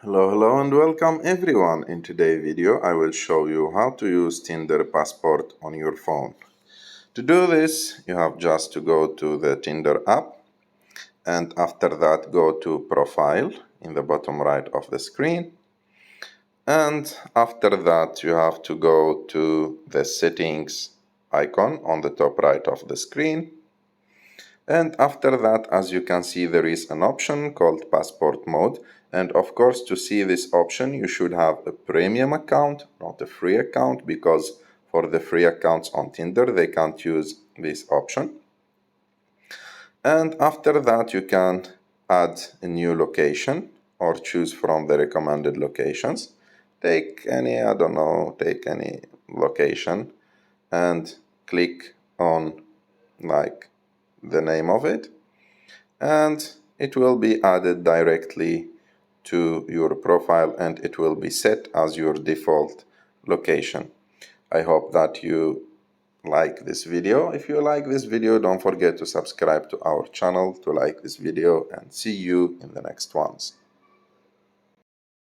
Hello and welcome everyone. In today's video I will show you how to use Tinder Passport on your phone. To do this you have just to go to the Tinder app and after that go to Profile in the bottom right of the screen, and after that you have to go to the settings icon on the top right of the screen. And after that, as you can see, there is an option called passport mode. And of course, to see this option, you should have a premium account, not a free account, because for the free accounts on Tinder, they can't use this option. And after that, you can add a new location or choose from the recommended locations. Take any, I don't know, take any location and click on like the name of it, and it will be added directly to your profile and it will be set as your default location. I hope that you like this video. If you like this video, don't forget to subscribe to our channel, to like this video, and see you in the next ones.